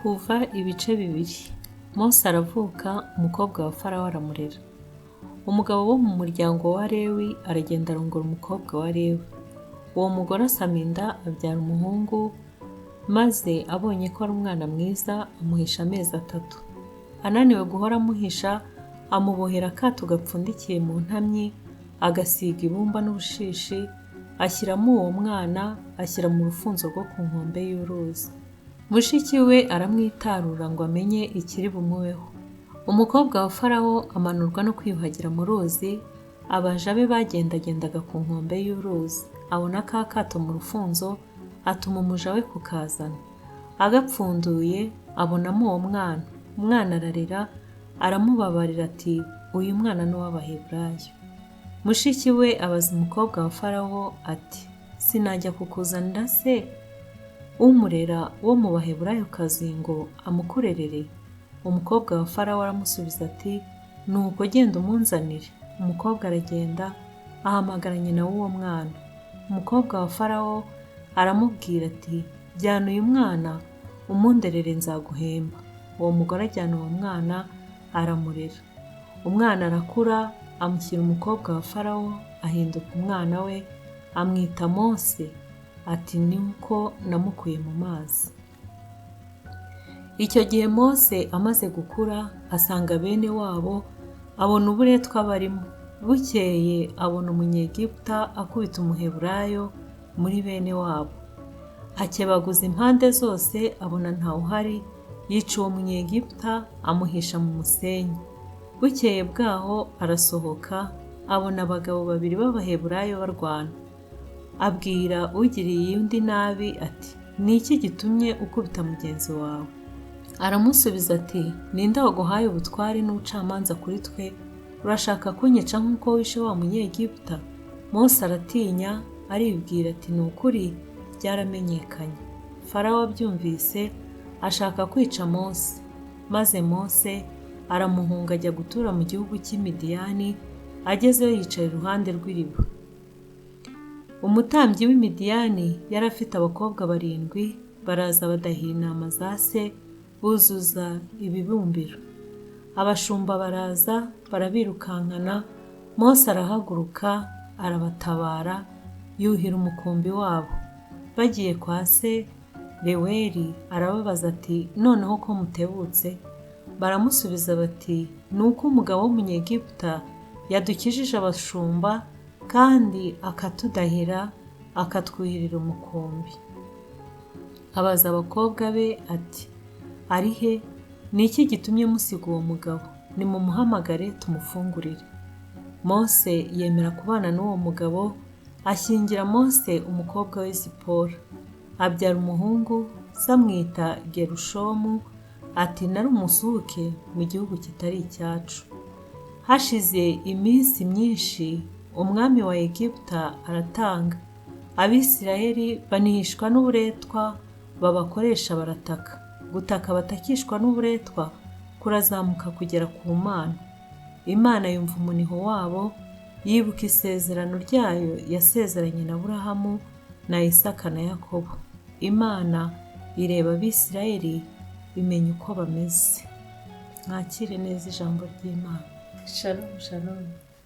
Kuva ibice bibiri. Mose aravuka, umukobwa wa Farawo aramurera. Umugabo wo mu muryango wa Lewi aragenda arongora umukobwa wa Lewi. Uwo mugore asama inda abyara umuhungu, maze abonye ko ari umwana mwiza amuhisha amezi 3. Ananiwe guhora amuhisha, amubohera akato gapfundikiye mu ntamyi, agasiga ibumba n'ubushishi, ashyiramo uwo mwana, ashyira mu rufunzo rwo ku nkombe y'uruzi. Mushiki we aramwitarura ngo amenye ikiri bumuweho. Umukobwa wa Farawo amanurwa no kwiyuhagira mu ruzi, abaja be bagendagendaga ku nkombe y'uruzi, abona ka kato mu rufunzo, atuma umuja we kukazana. Agapfunduye abonamo uwo mwana. Umwana ararira, aramubabarira ati, uyu mwana ni uw'Abaheburayo. Mushiki we abaza umukobwa wa Farawo ati, sinajya kukuzanira se umurera wo mu Baheburayo kazi ngo amukurerere? Umukobwa wa Farawo aramusubiza ati, nuko genda umunzanire. Umukobwa aragenda, ahamagara nyina w'uwo mwana. Umukobwa wa Farawo aramubwira ati, jyana uyu mwana umunderere nzaguhemba. Uwo mugore ajyana uwo mwana aramurera. Umwana arakura, amushyira umukobwa wa Farawo, ahinduka umwana we, amwita Mose, ati ni uko namukuye mu mazi. Icyo gihe Mose amaze gukura, asanga bene wabo, abona uburetwa barimo. Bukeye abona Umunyegiputa akubita Umuheburayo muri bene wabo. Akebaguza impande zose, abona ntawuhari, yica uwo Munyegiputa amuhisha mu musenyi. Bukeye bwaho arasohoka, abona abagabo 2 b'Abaheburayo barwana. Abwira ugiriye undi nabi ati, ni iki gitumye ukubita mugenzi wawe? Aramusubiza ati, ninde waguhaye ubutware n'ubucamanza kuri twe? Urashaka kunyica nk'uko wishe wa Munyegiputa? Mose aratinya, aribwira ati, ni ukuri byaramenyekanye. Farawo abyumvise, ashaka kwica Mose. Maze Mose aramuhunga ajya gutura mu gihugu cy'Imidiyani, agezeyo yicaye iruhande rw'iriba. Umutambyi w'Imidiyani yari afite abakobwa 7, baraza badahira intama za se, buzuza ibibumbiro. Abashumba baraza barabirukankana, Mose arahaguruka arabatabara, yuhira umukumbi wabo. Bagiye kwa se, Reweli arababaza ati, noneho ko mutebutse? Baramusubiza bati, nuko umugabo w'Umunyegiputa yadukijije abashumba, kandi akatudahira, akatwuhirira umukumbi. Abaza abakobwa be ati, ari he? Ni iki gitumye musiga uwo mugabo? Nimumuhamagare tumufungurire. Mose yemera kubana n'uwo mugabo, ashyingira Mose umukobwa we Zipora. Abyara umuhungu, samwita Gerushomu, ati nari umusuke mu gihugu kitari icyacu. Hashize iminsi myinshi, umwami wa Egiputa aratanga. Abisirayeli banihishwa n'uburetwa babakoresha barataka. Gutaka batakishwa n'uburetwa kurazamuka kugera ku Mana. Imana yumva umuniho wabo, yibuka isezerano ryayo yasezeranye na Aburahamu na Isaka na Yakobo. Imana ireba Abisirayeli, imenya uko bameze. Mwakire neza ijambo ry'Imana. Shalom, shalom.